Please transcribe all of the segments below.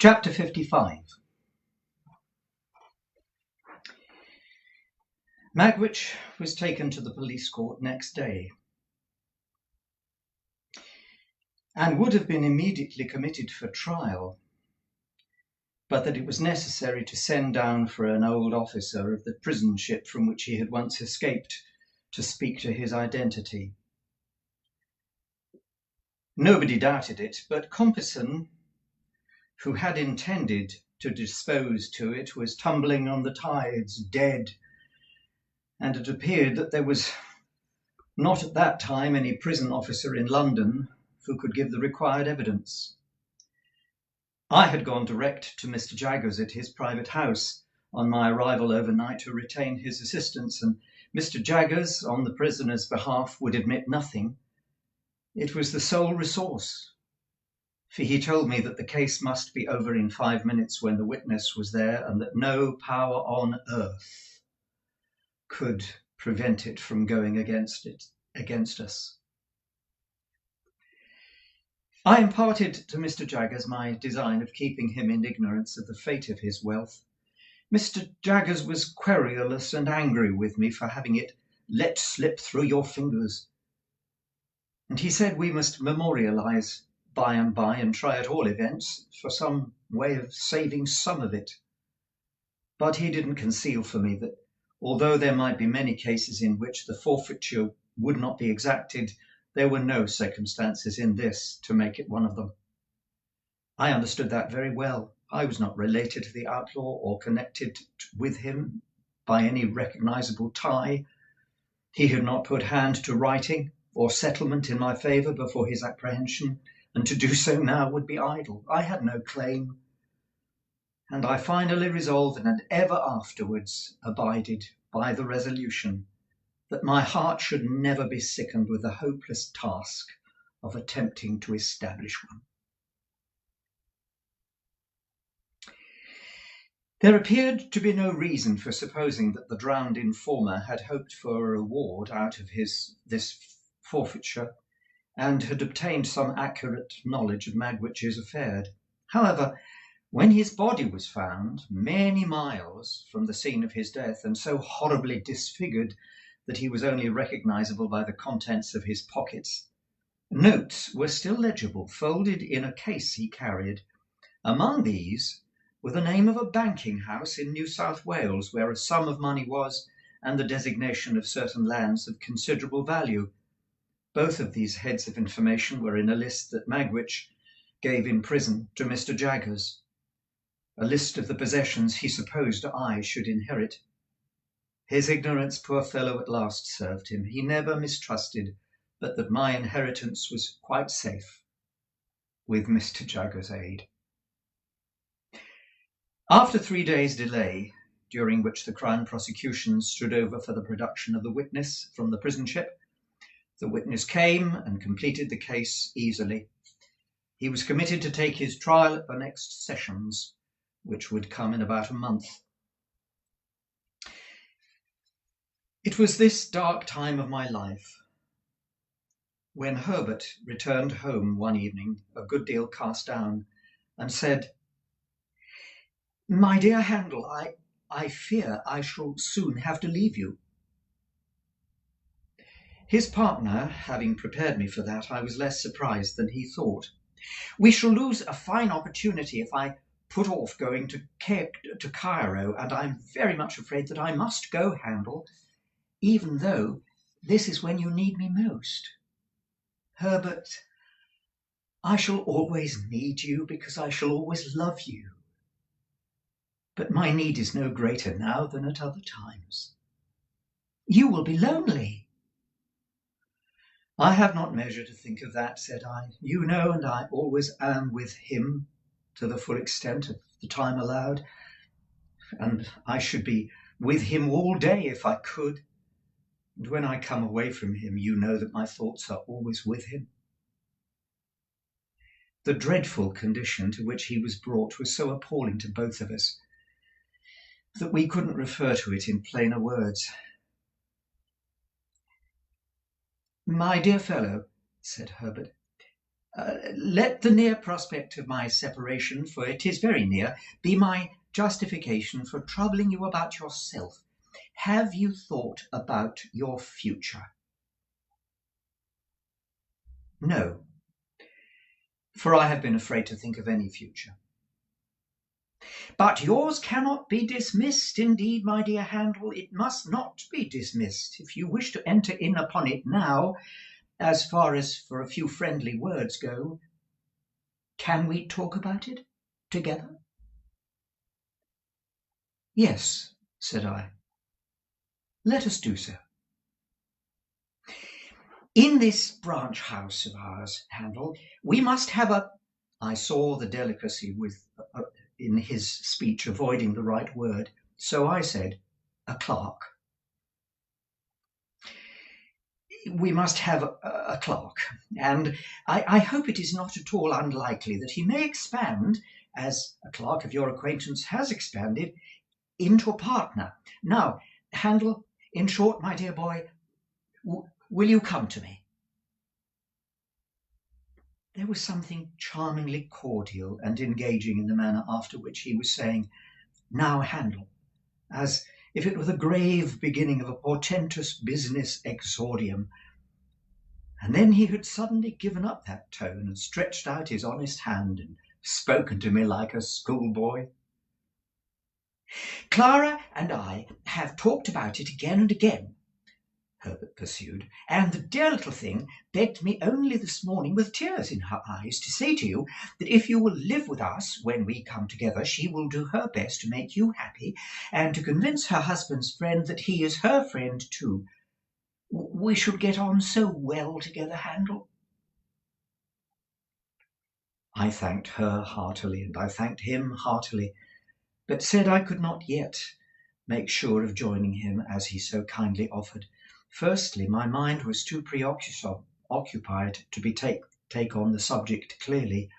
Chapter 55. Magwitch was taken to the police court next day and would have been immediately committed for trial, but that it was necessary to send down for an old officer of the prison ship from which he had once escaped to speak to his identity. Nobody doubted it, but Compeyson, who had intended to dispose to it, was tumbling on the tides, dead, and it appeared that there was not at that time any prison officer in London who could give the required evidence. I had gone direct to Mr. Jaggers at his private house on my arrival overnight to retain his assistance, and Mr. Jaggers, on the prisoner's behalf, would admit nothing. It was the sole resource, for he told me that the case must be over in 5 minutes when the witness was there, and that no power on earth could prevent it from going against us. I imparted to Mr. Jaggers my design of keeping him in ignorance of the fate of his wealth. Mr. Jaggers was querulous and angry with me for having it let slip through your fingers, and he said we must memorialise by and by and try at all events for some way of saving some of it. But he didn't conceal for me that although there might be many cases in which the forfeiture would not be exacted, there were no circumstances in this to make it one of them. I understood that very well. I was not related to the outlaw or connected with him by any recognisable tie. He had not put hand to writing or settlement in my favour before his apprehension, and to do so now would be idle. I had no claim, and I finally resolved and ever afterwards abided by the resolution that my heart should never be sickened with the hopeless task of attempting to establish one. There appeared to be no reason for supposing that the drowned informer had hoped for a reward out of this forfeiture, and had obtained some accurate knowledge of Magwitch's affair. However, when his body was found many miles from the scene of his death, and so horribly disfigured that he was only recognisable by the contents of his pockets, notes were still legible, folded in a case he carried. Among these were the name of a banking house in New South Wales, where a sum of money was, and the designation of certain lands of considerable value. Both of these heads of information were in a list that Magwitch gave in prison to Mr. Jaggers, a list of the possessions he supposed I should inherit. His ignorance, poor fellow, at last served him. He never mistrusted but that my inheritance was quite safe with Mr. Jaggers' aid. After 3 days' delay, during which the Crown prosecution stood over for the production of the witness from the prison ship, the witness came and completed the case easily. He was committed to take his trial at the next sessions, which would come in about a month. It was this dark time of my life when Herbert returned home one evening, a good deal cast down, and said, "My dear Handel, I fear I shall soon have to leave you." His partner having prepared me for that, I was less surprised than he thought. "We shall lose a fine opportunity if I put off going to Cairo, and I'm very much afraid that I must go, Handel, even though this is when you need me most. Herbert, I shall always need you because I shall always love you. But my need is no greater now than at other times. You will be lonely." "I have not measure to think of that," said I. "You know, and I always am with him to the full extent of the time allowed, and I should be with him all day if I could. And when I come away from him, you know that my thoughts are always with him." The dreadful condition to which he was brought was so appalling to both of us that we couldn't refer to it in plainer words. "My dear fellow," said Herbert, Let the near prospect of my separation, for it is very near, be my justification for troubling you about yourself. Have you thought about your future? No, for I have been afraid to think of any future. But yours cannot be dismissed. Indeed, my dear Handel, it must not be dismissed. If you wish to enter in upon it now, as far as for a few friendly words go, can we talk about it together? Yes, said I. Let us do so. In this branch house of ours, Handel, we must have a... I saw the delicacy in his speech avoiding the right word, so I said, a clerk. We must have a clerk, and I hope it is not at all unlikely that he may expand, as a clerk of your acquaintance has expanded, into a partner. Now, Handel, in short, my dear boy, will you come to me? There was something charmingly cordial and engaging in the manner after which he was saying, now, Handel, as if it were the grave beginning of a portentous business exordium. And then he had suddenly given up that tone and stretched out his honest hand and spoken to me like a schoolboy. Clara and I have talked about it again and again, Herbert pursued, and the dear little thing begged me only this morning with tears in her eyes to say to you that if you will live with us when we come together, she will do her best to make you happy and to convince her husband's friend that he is her friend too. We should get on so well together, Handel. I thanked her heartily, and I thanked him heartily, but said I could not yet make sure of joining him as he so kindly offered. Firstly, my mind was too preoccupied to take on the subject clearly.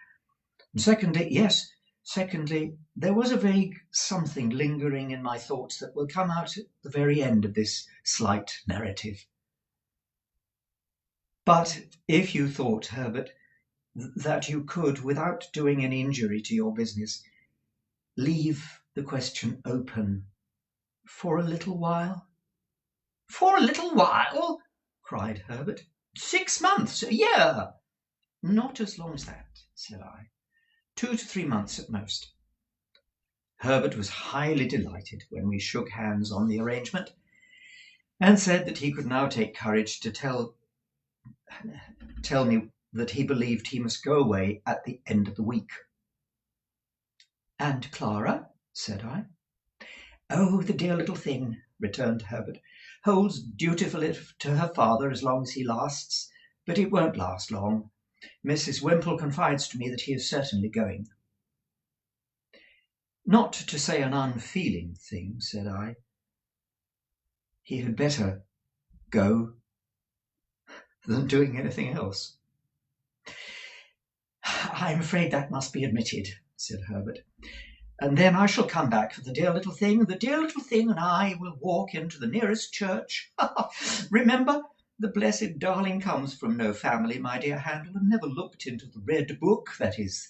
And secondly, there was a vague something lingering in my thoughts that will come out at the very end of this slight narrative. But if you thought, Herbert, that you could, without doing any injury to your business, leave the question open for a little while? For a little while? Cried Herbert. 6 months, a year? Not as long as that, said I. 2 to 3 months at most. Herbert was highly delighted when we shook hands on the arrangement, and said that he could now take courage to tell me that he believed he must go away at the end of the week. And Clara? said I. Oh, the dear little thing, returned Herbert, holds dutifully to her father as long as he lasts, but it won't last long. Mrs. Wimple confides to me that he is certainly going. Not to say an unfeeling thing, said I. He had better go than doing anything else. I'm afraid that must be admitted, said Herbert. And then I shall come back for the dear little thing. The dear little thing and I will walk into the nearest church. Remember, the blessed darling comes from no family, my dear Handel, and never looked into the Red Book, that is,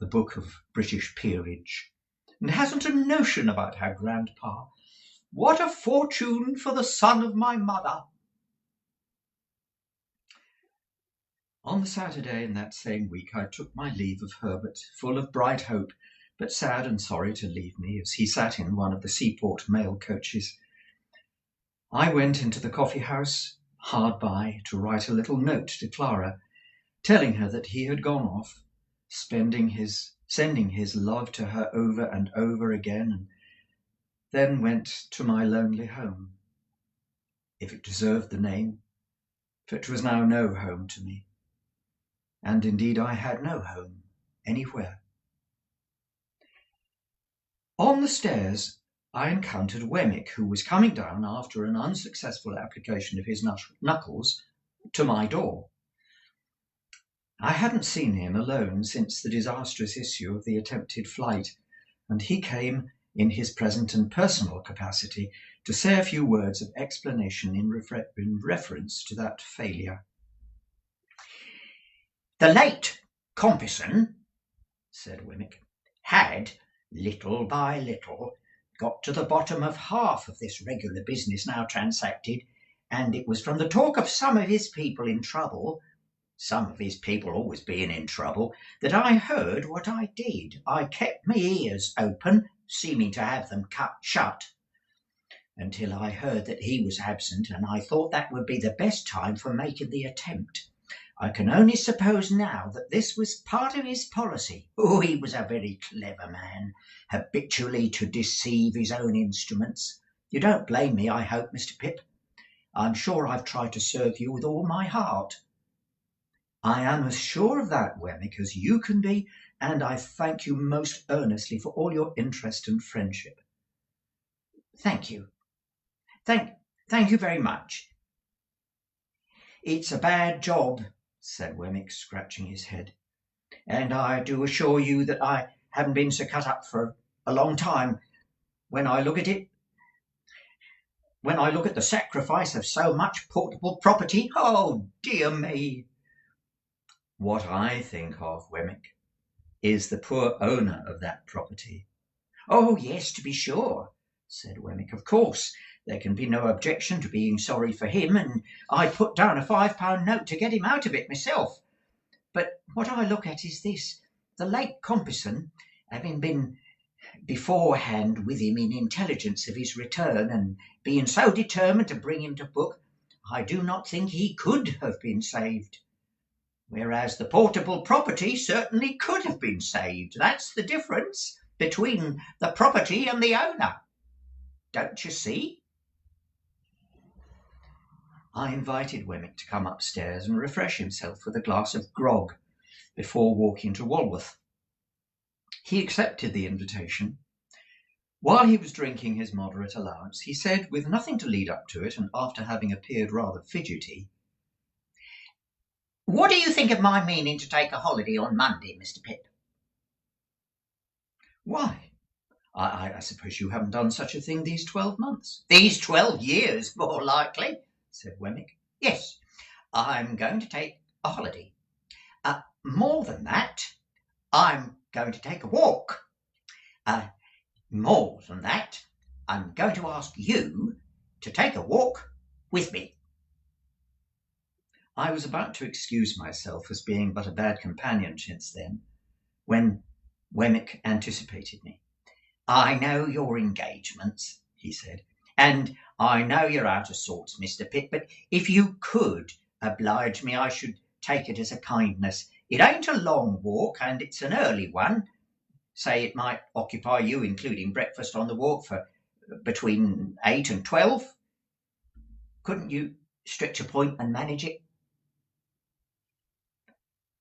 the book of British peerage, and hasn't a notion about her grandpa. What a fortune for the son of my mother! On the Saturday in that same week I took my leave of Herbert, full of bright hope, but sad and sorry to leave me, as he sat in one of the Seaport mail coaches. I went into the coffee-house hard by to write a little note to Clara, telling her that he had gone off, sending his love to her over and over again, and then went to my lonely home, if it deserved the name, for it was now no home to me. And indeed I had no home anywhere. On the stairs I encountered Wemmick, who was coming down after an unsuccessful application of his knuckles to my door. I hadn't seen him alone since the disastrous issue of the attempted flight, and he came in his present and personal capacity to say a few words of explanation in reference to that failure. The late Compeyson, said Wemmick, had, little by little, got to the bottom of half of this regular business now transacted, and it was from the talk of some of his people in trouble, some of his people always being in trouble, that I heard what I did. I kept my ears open, seeming to have them cut shut, until I heard that he was absent, and I thought that would be the best time for making the attempt. I can only suppose now that this was part of his policy. Oh, he was a very clever man, habitually to deceive his own instruments. You don't blame me, I hope, Mr. Pip. I'm sure I've tried to serve you with all my heart. I am as sure of that, Wemmick, as you can be, and I thank you most earnestly for all your interest and friendship. Thank you. Thank you very much. It's a bad job, said Wemmick, scratching his head, and I do assure you that I haven't been so cut up for a long time. When I look at the sacrifice of so much portable property, oh dear me. What I think of, Wemmick, is the poor owner of that property. Oh yes, to be sure, said Wemmick. Of course, there can be no objection to being sorry for him, and I put down a £5 note to get him out of it myself. But what I look at is this: the late Compeyson, having been beforehand with him in intelligence of his return, and being so determined to bring him to book, I do not think he could have been saved. Whereas the portable property certainly could have been saved. That's the difference between the property and the owner. Don't you see? I invited Wemmick to come upstairs and refresh himself with a glass of grog before walking to Walworth. He accepted the invitation. While he was drinking his moderate allowance, he said, with nothing to lead up to it, and after having appeared rather fidgety, "What do you think of my meaning to take a holiday on Monday, Mr. Pip?" Why, I suppose you haven't done such a thing these 12 months. These 12 years, more likely, said Wemmick. Yes, I'm going to take a holiday. More than that, I'm going to take a walk. More than that, I'm going to ask you to take a walk with me. I was about to excuse myself as being but a bad companion since then, when Wemmick anticipated me. I know your engagements, he said, and I know you're out of sorts, Mr. Pitt, but if you could oblige me, I should take it as a kindness. It ain't a long walk, and it's an early one. Say it might occupy you, including breakfast on the walk, for between 8 and 12. Couldn't you stretch a point and manage it?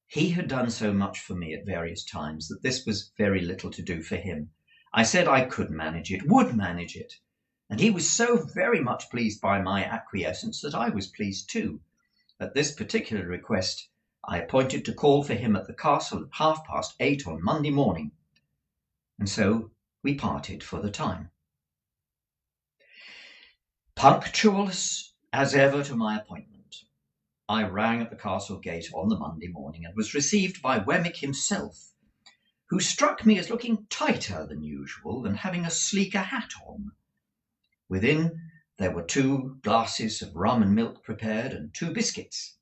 He had done so much for me at various times that this was very little to do for him. I said I could manage it, would manage it, and he was so very much pleased by my acquiescence that I was pleased too. At this particular request, I appointed to call for him at the castle at 8:30 on Monday morning, and so we parted for the time. Punctual as ever to my appointment, I rang at the castle gate on the Monday morning, and was received by Wemmick himself, who struck me as looking tighter than usual and having a sleeker hat on. Within there were 2 glasses of rum and milk prepared, and 2 biscuits.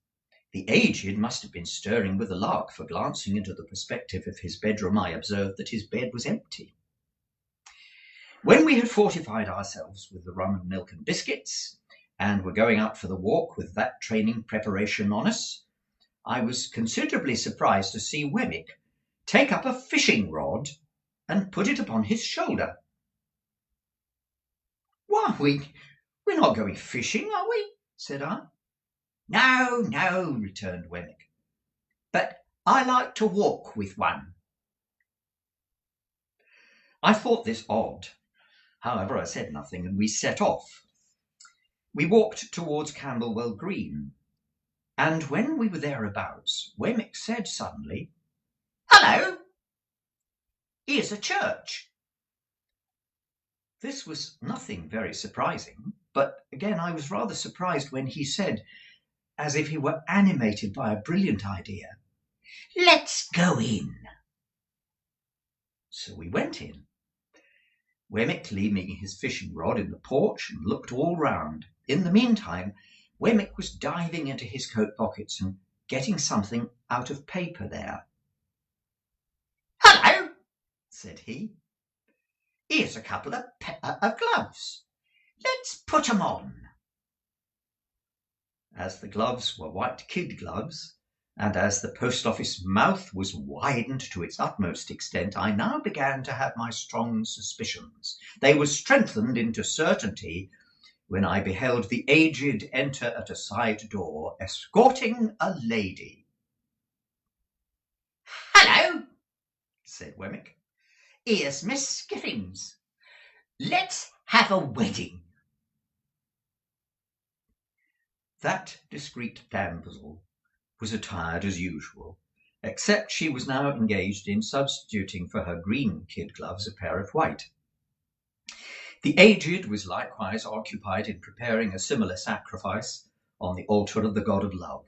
The aged must have been stirring with a lark, for glancing into the perspective of his bedroom I observed that his bed was empty. When we had fortified ourselves with the rum and milk and biscuits, and were going out for the walk with that training preparation on us, I was considerably surprised to see Wemmick take up a fishing rod and put it upon his shoulder. "Why, we're not going fishing, are we?" said I. No, returned Wemmick, but I like to walk with one. I thought this odd. However, I said nothing, and we set off. We walked towards Camberwell Green, and when we were thereabouts, Wemmick said suddenly, "Hello! Here's a church." This was nothing very surprising, but again I was rather surprised when he said, as if he were animated by a brilliant idea, Let's go in. So we went in. Wemmick leaning his fishing rod in the porch and looked all round. In the meantime, Wemmick was diving into his coat pockets and getting something out of paper there. "Hello," said he. "Here's a couple of gloves. Let's put 'em on." As the gloves were white kid gloves, and as the post office mouth was widened to its utmost extent, I now began to have my strong suspicions. They were strengthened into certainty when I beheld the aged enter at a side door, escorting a lady. "Hello," said Wemmick. "Here's Miss Skiffins. Let's have a wedding." That discreet damsel was attired as usual, except she was now engaged in substituting for her green kid gloves a pair of white. The aged was likewise occupied in preparing a similar sacrifice on the altar of the god of love.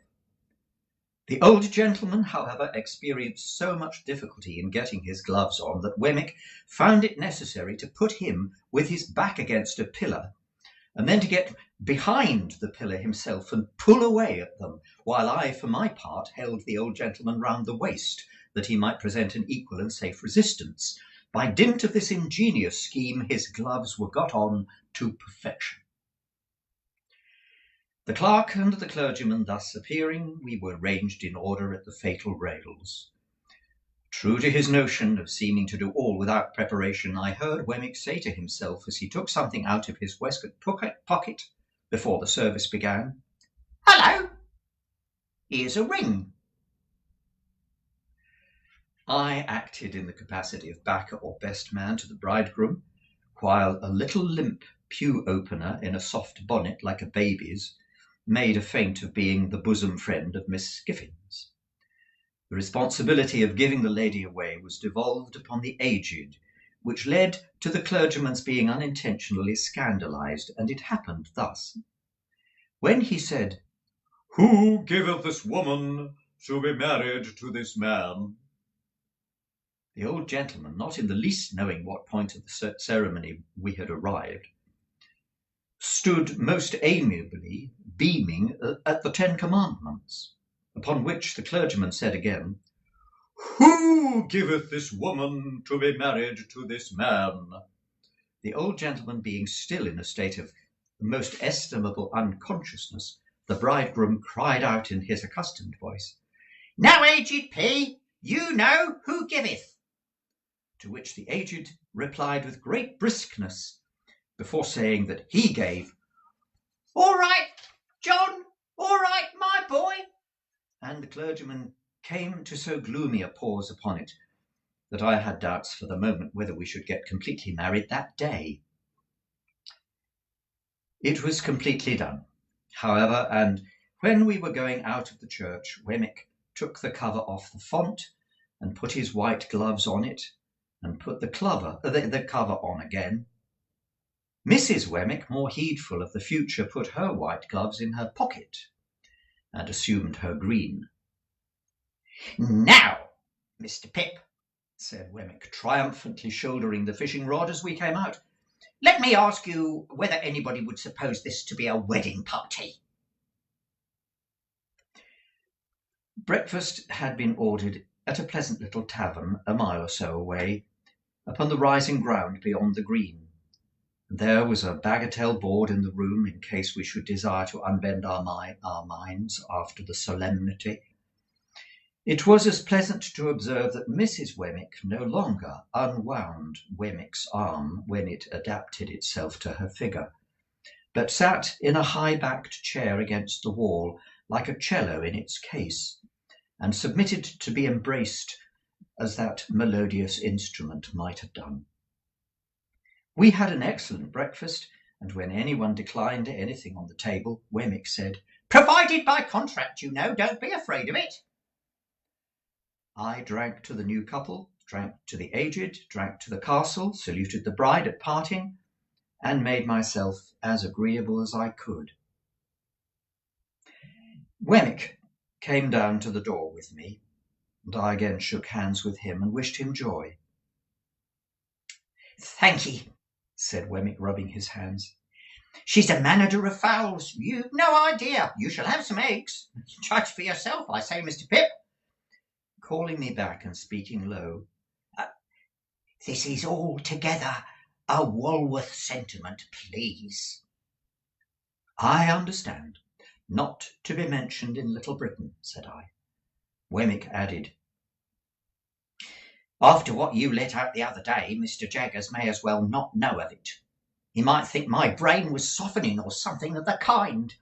The old gentleman, however, experienced so much difficulty in getting his gloves on that Wemmick found it necessary to put him with his back against a pillar, and then to get behind the pillar himself and pull away at them, while I, for my part, held the old gentleman round the waist, that he might present an equal and safe resistance. By dint of this ingenious scheme, his gloves were got on to perfection. The clerk and the clergyman thus appearing, we were ranged in order at the fatal rails. True to his notion of seeming to do all without preparation, I heard Wemmick say to himself, as he took something out of his waistcoat pocket before the service began, "Hello, here's a ring." I acted in the capacity of backer or best man to the bridegroom, while a little limp pew-opener in a soft bonnet like a baby's made a feint of being the bosom friend of Miss Skiffins. The responsibility of giving the lady away was devolved upon the aged, which led to the clergyman's being unintentionally scandalized, and it happened thus. When he said, "Who giveth this woman to be married to this man?" the old gentleman, not in the least knowing what point of the ceremony we had arrived, stood most amiably beaming at the 10 Commandments, upon which the clergyman said again, "Who giveth this woman to be married to this man?" The old gentleman being still in a state of most estimable unconsciousness, the bridegroom cried out in his accustomed voice, "Now, aged P, you know who giveth." To which the aged replied with great briskness, before saying that he gave, "All right, John, all right, my boy." And the clergyman came to so gloomy a pause upon it that I had doubts for the moment whether we should get completely married that day. It was completely done, however, and when we were going out of the church, Wemmick took the cover off the font and put his white gloves on it, and put the cover on again. Mrs. Wemmick, more heedful of the future, put her white gloves in her pocket and assumed her green. "Now, Mr. Pip," said Wemmick, triumphantly shouldering the fishing rod as we came out, "let me ask you whether anybody would suppose this to be a wedding party?" Breakfast had been ordered at a pleasant little tavern a mile or so away, upon the rising ground beyond the green. There was a bagatelle board in the room in case we should desire to unbend our minds after the solemnity. It was as pleasant to observe that Mrs. Wemmick no longer unwound Wemmick's arm when it adapted itself to her figure, but sat in a high-backed chair against the wall, like a cello in its case, and submitted to be embraced as that melodious instrument might have done. We had an excellent breakfast, and when anyone declined anything on the table, Wemmick said, "Provided by contract, you know, don't be afraid of it." I drank to the new couple, drank to the aged, drank to the castle, saluted the bride at parting, and made myself as agreeable as I could. Wemmick came down to the door with me, and I again shook hands with him and wished him joy. "Thank ye," said Wemmick, rubbing his hands. "She's a manager of fowls. You've no idea. You shall have some eggs. Judge for yourself, I say, Mr. Pip." Calling me back and speaking low, "This is altogether a Walworth sentiment, please." "I understand. Not to be mentioned in Little Britain," said I. Wemmick added, "After what you let out the other day, Mr. Jaggers may as well not know of it. He might think my brain was softening or something of the kind.